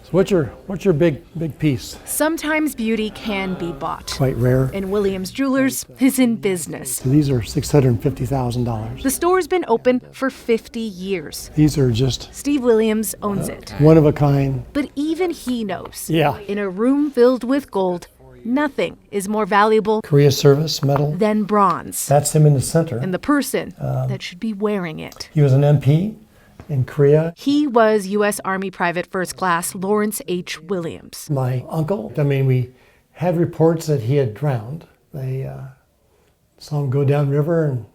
So what's your big piece? Sometimes beauty can be bought. Quite rare. And Williams Jewelers is in business. So these are $650,000. The store's been open for 50 years. These are just Steve Williams owns it. one of a kind. But even he knows, Yeah. in a room filled with gold, nothing is more valuable Korea Service Medal. than bronze. That's him in the center. And the person that should be wearing it. He was an MP in Korea. He was U.S. Army Private First Class Lawrence H. Williams. My uncle, we had reports that he had drowned. They saw him go downriver and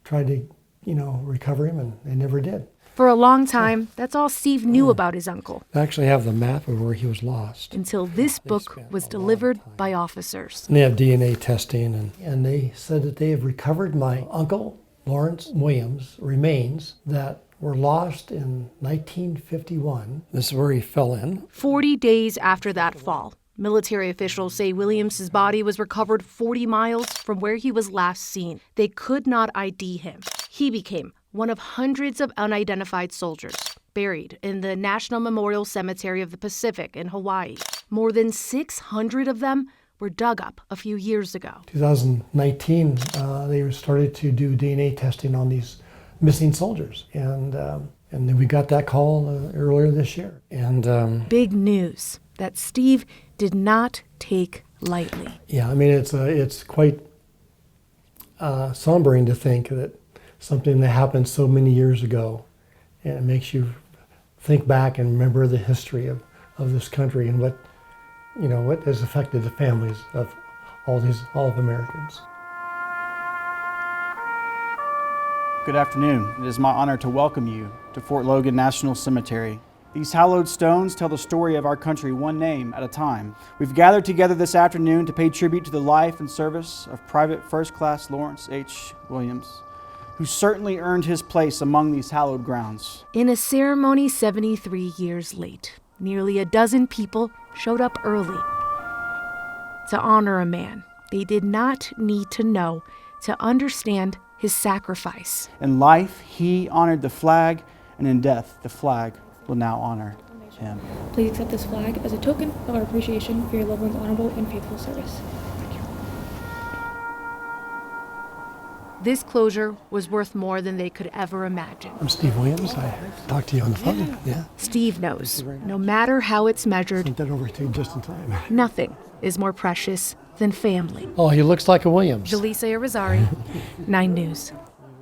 tried to, recover him, and they never did. For a long time, that's all Steve knew about his uncle. I actually have the map of where he was lost. Until this book was delivered by officers. And they have DNA testing, and they said that they have recovered my uncle, Lawrence Williams' remains that were lost in 1951. This is where he fell in. 40 days after that fall, military officials say Williams's body was recovered 40 miles from where he was last seen. They could not ID him. He became one of hundreds of unidentified soldiers buried in the National Memorial Cemetery of the Pacific in Hawaii. More than 600 of them were dug up a few years ago. 2019, they started to do DNA testing on these missing soldiers, and then we got that call earlier this year. And big news that Steve did not take lightly. Yeah, it's quite sombering to think that something that happened so many years ago, and it makes you think back and remember the history of this country and what has affected the families of all of Americans. Good afternoon. It is my honor to welcome you to Fort Logan National Cemetery. These hallowed stones tell the story of our country one name at a time. We've gathered together this afternoon to pay tribute to the life and service of Private First Class Lawrence H. Williams, who certainly earned his place among these hallowed grounds. In a ceremony 73 years late, nearly a dozen people showed up early to honor a man they did not need to know to understand his sacrifice. In life, he honored the flag, and in death, the flag will now honor him. Please accept this flag as a token of our appreciation for your loved one's honorable and faithful service. Thank you. This closure was worth more than they could ever imagine. I'm Steve Williams. I talked to you on the phone. Yeah. Steve knows, no matter how it's measured, Sent that over to you just in time. nothing is more precious than family. Oh, he looks like a Williams. Jaleesa, Irizarry, 9 News.